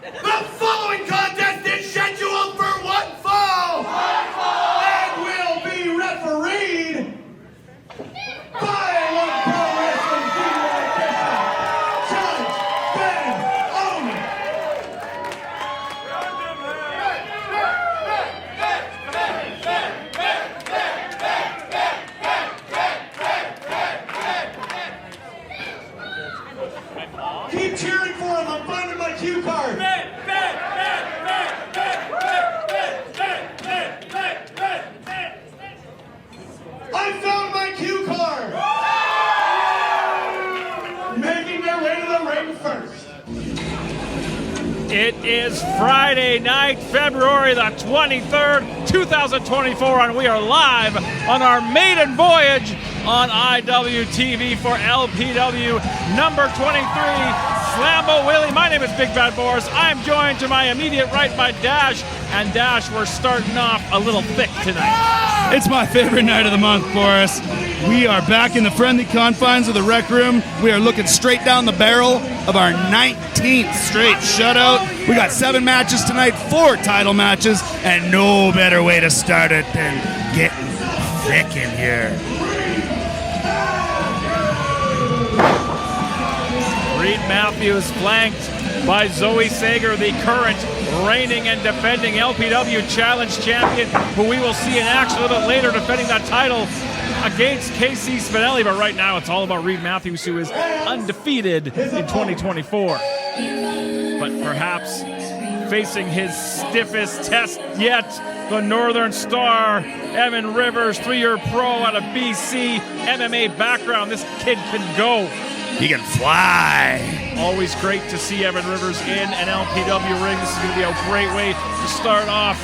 The following contest is scheduled for one fall and will be refereed by one pro wrestling division, Judge Ben Omen. Keep cheering for him. I'm finding my cue card. I found my cue card. Making their way to the ring first. It is Friday night, February the 23rd, 2024, and we are live on our maiden voyage on IWTV for LPW number 23, Slamboat Willie. My name is Big Bad Boris. I'm joined to my immediate right by Dash, and Dash, we're starting off a little thick tonight. It's my favorite night of the month, Boris. We are back in the friendly confines of the rec room. We are looking straight down the barrel of our 19th straight shutout. We got 7 matches tonight, 4 title matches, and no better way to start it than getting thick in here. Reid Matthews flanked by Zoe Sager, the current reigning and defending LPW Challenge champion, who we will see in action a little bit later defending that title against KC Spinelli. But right now it's all about Reid Matthews, who is undefeated in 2024. But perhaps facing his stiffest test yet, the Northern Star, Evan Rivers, 3-year pro out of BC, MMA background. This kid can go. He can fly. Always great to see Evan Rivers in an LPW ring. This is going to be a great way to start off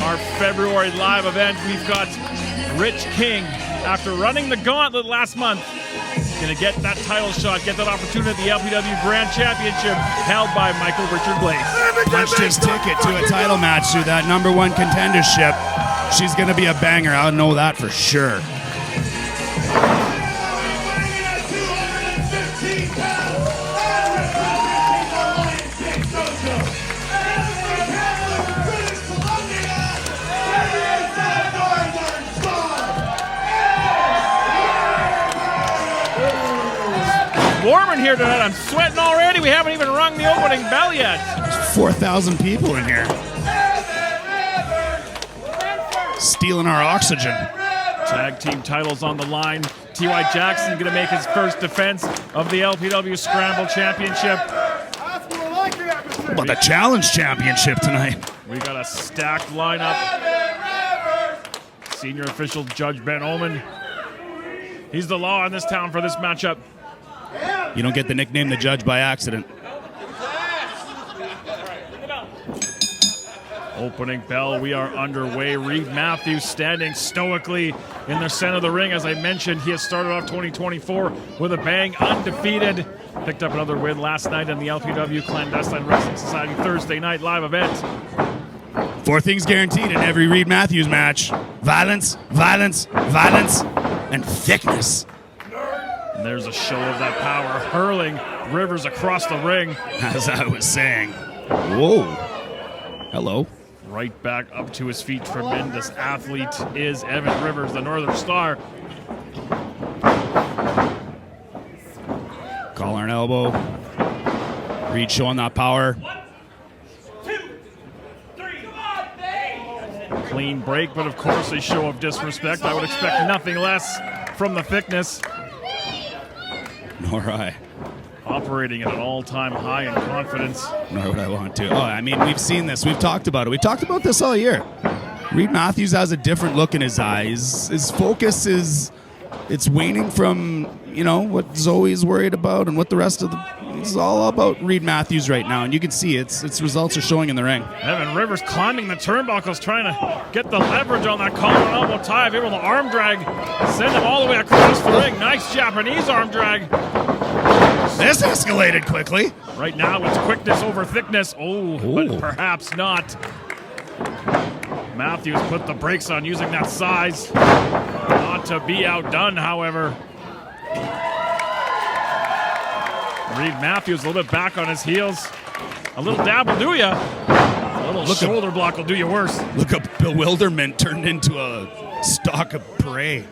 our February live event. We've got Rich King, after running the gauntlet last month, going to get that title shot, get that opportunity at the LPW Grand Championship held by Michael Richard Blaze. Punched his ticket to a title match through that #1 contendership. She's going to be a banger. I know that for sure. Warm in here tonight. I'm sweating already. We haven't even rung the opening bell yet. There's 4,000 people in here. Stealing our oxygen. Tag team titles on the line. T.Y. Jackson going to make his first defense of the LPW Scramble Championship. But the Challenge Championship tonight. We got a stacked lineup. Senior official Judge Ben Omen. He's the law in this town for this matchup. You don't get the nickname the Judge by accident. Opening bell, we are underway. Reid Matthews standing stoically in the center of the ring. As I mentioned, he has started off 2024 with a bang, undefeated. Picked up another win last night in the LPW Clandestine Wrestling Society Thursday night live event. 4 things guaranteed in every Reid Matthews match: violence, violence, violence, and thickness. And there's a show of that power, hurling Rivers across the ring. As I was saying. Whoa. Hello. Right back up to his feet. Tremendous athlete is Evan Rivers, the Northern Star. Collar and elbow. Reid showing that power. 1, 2, 3, come on, Clean break, but of course a show of disrespect. I would expect nothing less from the thickness. Nor I. Operating at an all-time high in confidence. Nor would I want to. Oh, I mean, we've seen this. We've talked about it. We've talked about this all year. Reid Matthews has a different look in his eyes. His focus is, it's waning from, you know, what Zoe's worried about and what the rest of the, it's all about Reid Matthews right now. And you can see its results are showing in the ring. Evan Rivers climbing the turnbuckles, trying to get the leverage on that collar and elbow tie. Able to arm drag, send him all the way across the ring. Nice Japanese arm drag. This escalated quickly. Right now it's quickness over thickness. Oh, but perhaps not. Matthews put the brakes on using that size. Not to be outdone, however. Reid Matthews a little bit back on his heels. A little dab will do ya. A little shoulder block will do you worse. Look up, bewilderment turned into a stalk of prey.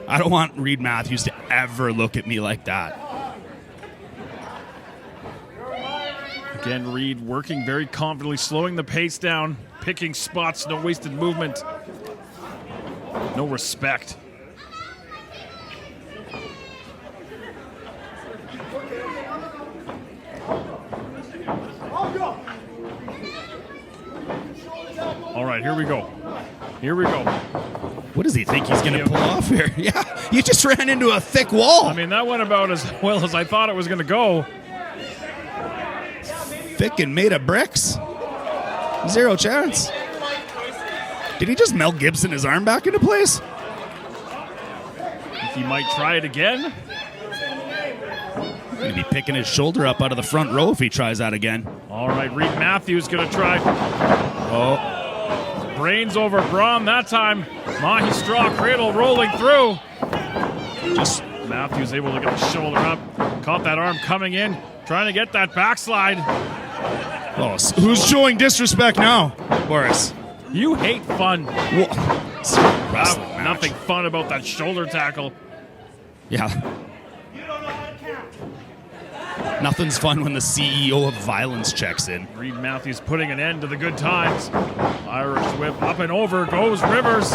I don't want Reid Matthews to ever look at me like that. Again, Reid working very confidently, slowing the pace down, picking spots, no wasted movement, no respect. All right, here we go. Here we go. What does he think he's going to pull off here? Yeah, you just ran into a thick wall. I mean, that went about as well as I thought it was going to go. Thick and made of bricks. Zero chance. Did he just Mel Gibson his arm back into place? He might try it again. Going to be picking his shoulder up out of the front row if he tries that again. All right, Reid Matthews going to try. Oh. Brains over brawn that time. Mahi straw cradle rolling through. Just Matthews able to get the shoulder up. Caught that arm coming in. Trying to get that backslide. Oh, who's showing disrespect now, Boris? You hate fun. Wrestling Nothing fun about that shoulder tackle. Yeah. Nothing's fun when the CEO of violence checks in. Reid Matthews putting an end to the good times. Irish whip up and over goes Rivers.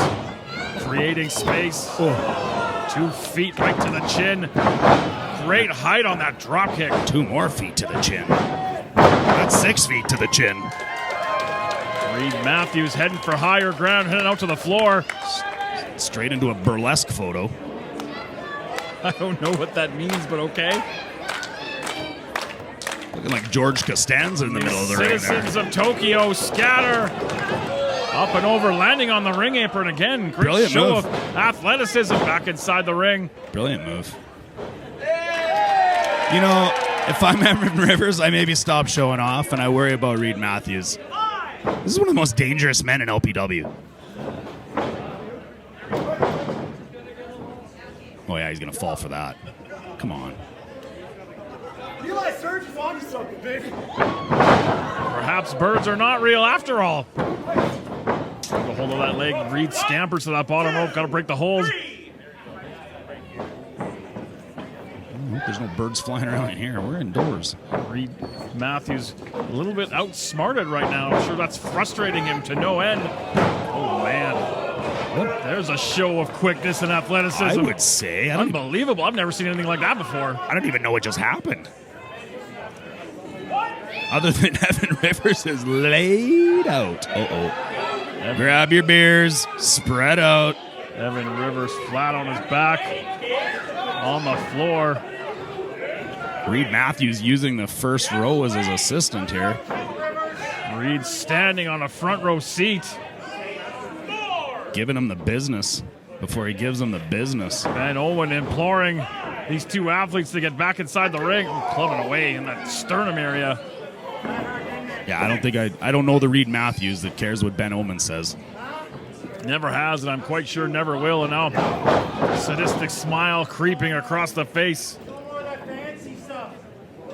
Creating space. 2 feet right to the chin. Great height on that drop kick. 2 more feet to the chin. That's 6 feet to the chin. Reid Matthews heading for higher ground, heading out to the floor. Straight into a burlesque photo. I don't know what that means, but okay. Looking like George Costanza in the middle of the ring there. Citizens of Tokyo scatter. Up and over, landing on the ring apron again. Great Brilliant show move. of athleticism back inside the ring. Brilliant move. You know, if I'm Evan Rivers, I maybe stop showing off and I worry about Reid Matthews. This is one of the most dangerous men in LPW. Oh yeah, he's gonna fall for that. Come on. Eli Surge is onto something, baby. Perhaps birds are not real after all. Get a hold of that leg. Reid scampers to that bottom rope. Got to break the hold. There's no birds flying around in here. We're indoors. Reid Matthews a little bit outsmarted right now. I'm sure that's frustrating him to no end. Oh, man. What? There's a show of quickness and athleticism. I would say. Unbelievable. I've never seen anything like that before. I don't even know what just happened. Other than Evan Rivers is laid out. Grab your beers. Spread out. Evan Rivers flat on his back. On the floor. Reid Matthews using the first row as his assistant here. Reid standing on a front row seat. Giving him the business before he gives him the business. Ben Owen imploring these 2 athletes to get back inside the ring. Clubbing away in that sternum area. Yeah, I don't know the Reid Matthews that cares what Ben Owen says. Never has, and I'm quite sure never will. And now, sadistic smile creeping across the face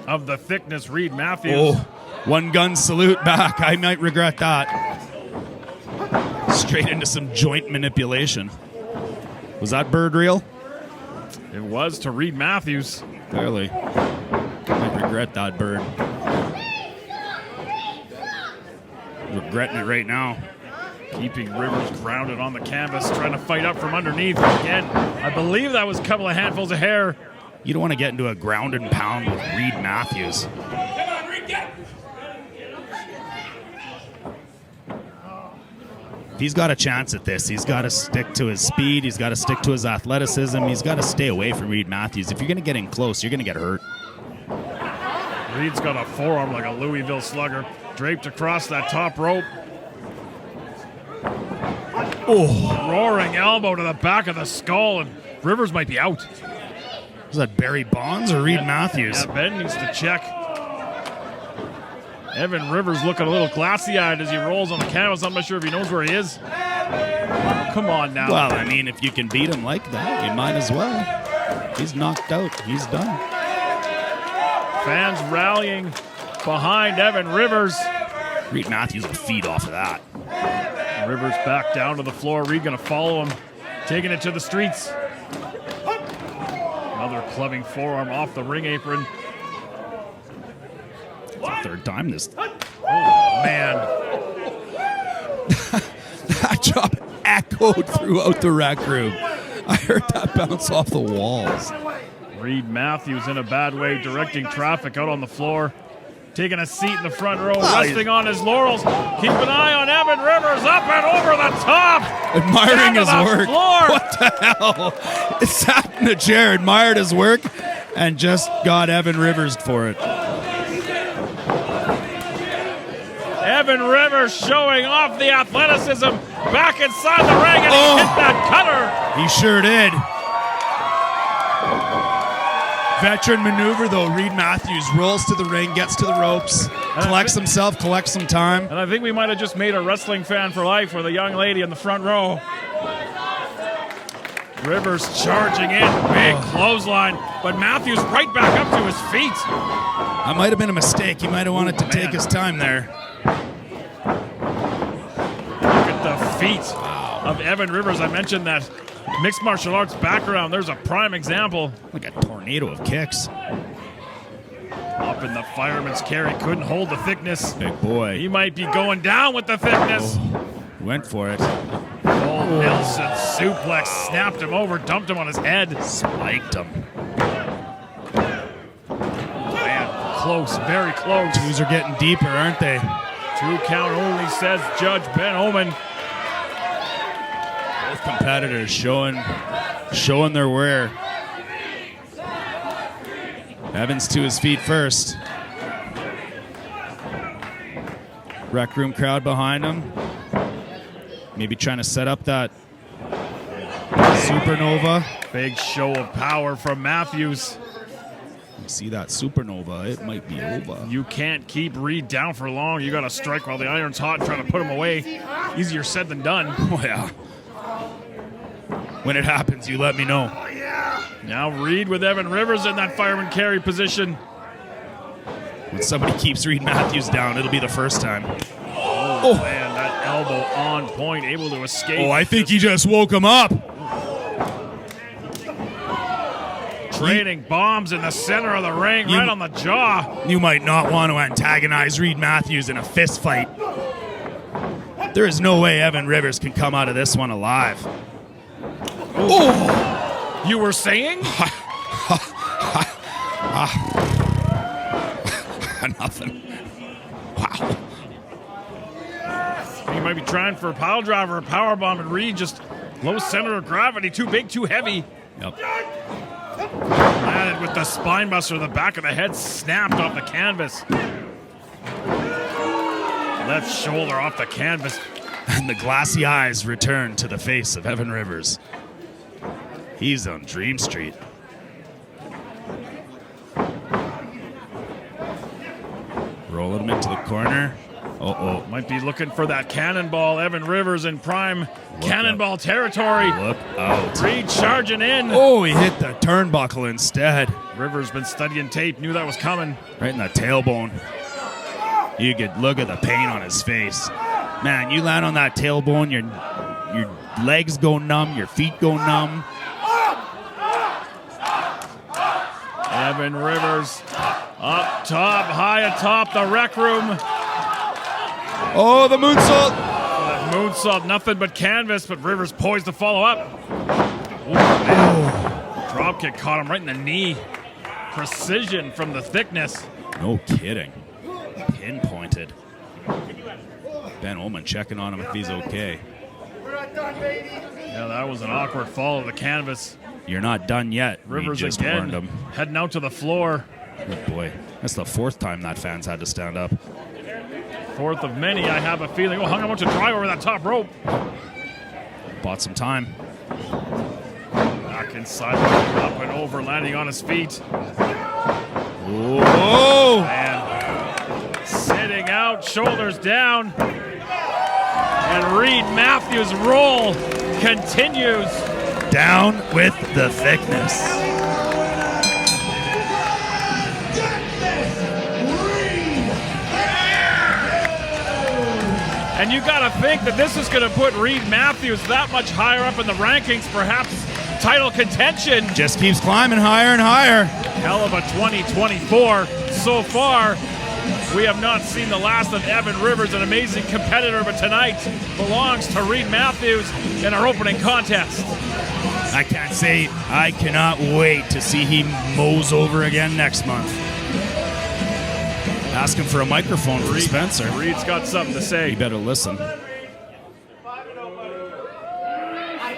of the thickness Reid Matthews. Oh, 1 gun salute back. I might regret that. Straight into some joint manipulation. Was that bird real? It was to Reid Matthews. Clearly. Might regret that bird. Regretting it right now. Keeping Rivers grounded on the canvas, trying to fight up from underneath. Again, I believe that was a couple of handfuls of hair. You don't want to get into a ground and pound with Reid Matthews. If he's got a chance at this, he's got to stick to his speed. He's got to stick to his athleticism. He's got to stay away from Reid Matthews. If you're going to get in close, you're going to get hurt. Reid's got a forearm like a Louisville slugger, draped across that top rope. Oh, roaring elbow to the back of the skull, and Rivers might be out. Is that Barry Bonds or Reid Matthews? Yeah, Ben needs to check. Evan Rivers looking a little glassy-eyed as he rolls on the canvas. I'm not sure if he knows where he is. Come on now. Well, I mean, if you can beat him like that, you might as well. He's knocked out. He's done. Fans rallying behind Evan Rivers. Reid Matthews will feed off of that. Rivers back down to the floor. Reid going to follow him, taking it to the streets. Another clubbing forearm off the ring apron. It's the third time this. Oh, man. That chop echoed throughout the rec room. I heard that bounce off the walls. Reid Matthews in a bad way, directing traffic out on the floor. Taking a seat in the front row, resting on his laurels. Keep an eye on Evan Rivers, up and over the top. Admiring his work. Floor. What the hell? It sat in the chair, admired his work, and just got Evan Rivers for it. Evan Rivers showing off the athleticism back inside the ring, and he hit that cutter. He sure did. Veteran maneuver, though. Reid Matthews rolls to the ring, gets to the ropes, collects himself, collects some time. And I think we might have just made a wrestling fan for life with a young lady in the front row. Rivers charging in, big clothesline, but Matthews right back up to his feet. That might have been a mistake. He might have wanted to take his time there. Look at the feet of Evan Rivers. I mentioned that mixed martial arts background. There's a prime example. Like a tornado of kicks. Up in the fireman's carry, couldn't hold the thickness. Big boy. He might be going down with the thickness. Went for it. Old Nelson suplex, snapped him over, dumped him on his head. Spiked him. Man, close, very close. Twos are getting deeper, aren't they? 2 count only, says Judge Ben Omen. Both competitors showing their wear. Evans to his feet first. Rec room crowd behind him. Maybe trying to set up that supernova. Big show of power from Matthews. You see that supernova, it might be over. You can't keep Reid down for long. You got to strike while the iron's hot and try to put him away. Easier said than done. Oh, yeah. When it happens, you let me know. Now Reid with Evan Rivers in that fireman carry position. When somebody keeps Reid Matthews down, it'll be the first time. Oh, man, that elbow on point, able to escape. Oh, I think he just woke him up. Trading bombs in the center of the ring, right on the jaw. You might not want to antagonize Reid Matthews in a fist fight. There is no way Evan Rivers can come out of this one alive. Oh! You were saying? Nothing. Wow. He might be trying for a pile driver, a power bomb, and Reid just low center of gravity, too big, too heavy. Yep. Landed with the spine buster, the back of the head snapped off the canvas. Left shoulder off the canvas. And the glassy eyes return to the face of Evan Rivers. He's on Dream Street. Rolling him into the corner. Uh-oh. Might be looking for that cannonball. Evan Rivers in prime cannonball territory. Look out. Reid charging in. Oh, he hit the turnbuckle instead. Rivers been studying tape, knew that was coming. Right in the tailbone. You could look at the pain on his face. Man, you land on that tailbone, your legs go numb, your feet go numb. Evan Rivers up top, high atop the rec room. Oh, the moonsault. Moonsault, nothing but canvas, but Rivers poised to follow up. Ooh, man. Drop kick caught him right in the knee. Precision from the thickness. No kidding. Pinpointed. Ben Ullman checking on him if he's okay. Yeah, that was an awkward fall of the canvas. You're not done yet. Rivers just again, warned him. heading out to the floor. Good boy. That's the fourth time that fan's had to stand up. Fourth of many, I have a feeling. Oh, hung on to drive over that top rope. Bought some time. Back inside, up and over, landing on his feet. Whoa! And sitting out, shoulders down. And Reid Matthews' roll continues. Down with the thickness. And you got to think that this is going to put Reid Matthews that much higher up in the rankings, perhaps title contention. Just keeps climbing higher and higher. Hell of a 2024 so far. We have not seen the last of Evan Rivers, an amazing competitor, but tonight belongs to Reid Matthews in our opening contest. I can't say I cannot wait to see he mows over again next month. Asking for a microphone for Spencer. Reid's got something to say. You better listen. I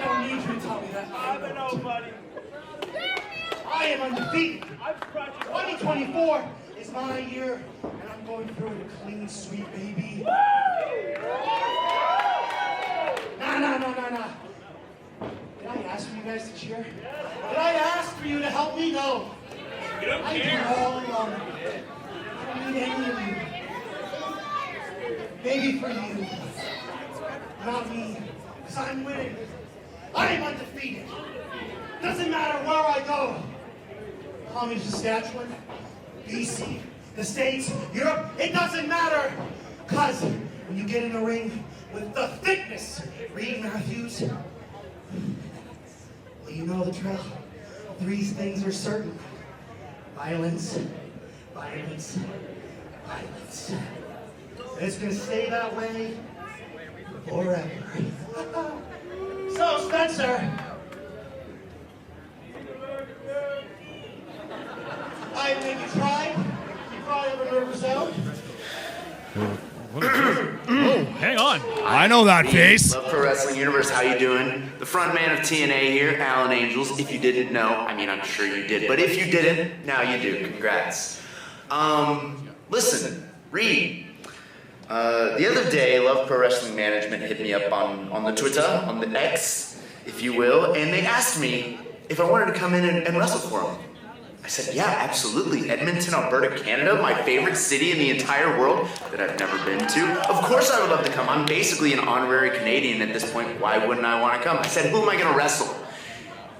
don't need you to tell me that. 5-0, buddy. I am undefeated. 2024 is my year, and I'm going through it a clean sweep, baby. Nah. Did I ask for you guys to cheer? Did I ask for you to help me? No. I do it all alone. I don't need any of you. Maybe for you. Not me. Because I'm winning. I am undefeated. Doesn't matter where I go. Communist Saskatchewan, BC, the States, Europe, it doesn't matter. Because when you get in the ring with the thickness, Reid Matthews, well, you know the drill. 3 things are certain. Violence, violence, violence. And it's going to stay that way forever. So, Spencer, I think you tried. You probably have a nervous out. Oh, hang on. I know that face. Love Pro Wrestling Universe, how you doing? The front man of TNA here, Alan Angels. If you didn't know, I mean, I'm sure you did, but if you didn't, now you do. Congrats. Listen, Reid. The other day, Love Pro Wrestling Management hit me up on the Twitter, on the X, if you will, and they asked me if I wanted to come in and wrestle for them. I said, yeah, absolutely. Edmonton, Alberta, Canada, my favorite city in the entire world that I've never been to. Of course I would love to come. I'm basically an honorary Canadian at this point. Why wouldn't I want to come? I said, who am I going to wrestle?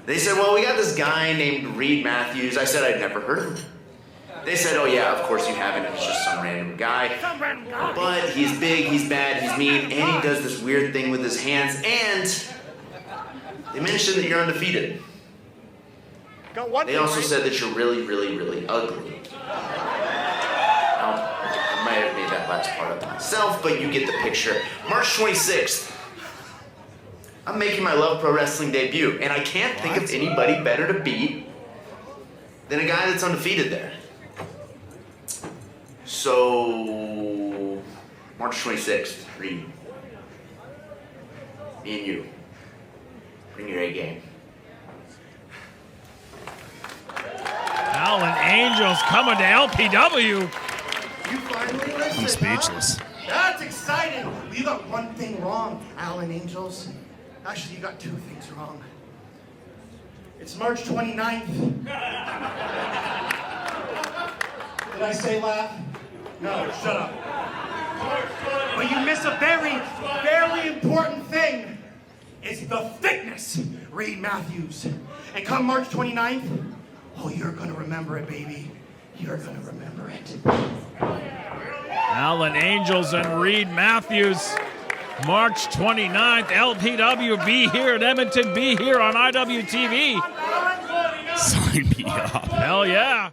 They said, well, we got this guy named Reid Matthews. I said, I'd never heard of him. They said, oh yeah, of course you haven't. He's just some random guy. But he's big, he's bad, he's mean, and he does this weird thing with his hands. And they mentioned that you're undefeated. They also said that you're really, really, really ugly. Now, I might have made that last part up myself, but you get the picture. March 26th, I'm making my Love Pro Wrestling debut, and I can't think of anybody better to beat than a guy that's undefeated there. So, March 26th, Reid. Me and you. Bring your A game. Alan Angels coming to LPW. You finally listened, I'm speechless. Huh? That's exciting. Well, you got one thing wrong, Alan Angels. Actually, you got 2 things wrong. It's March 29th. Did I say laugh? No, shut up. But you miss a very, very important thing. It's the thickness, Reid Matthews. And come March 29th, oh, you're gonna remember it, baby. You're gonna remember it. Alan Angels and Reid Matthews. March 29th, LPW, be here at Edmonton, be here on IWTV. Sign me up. Hell yeah.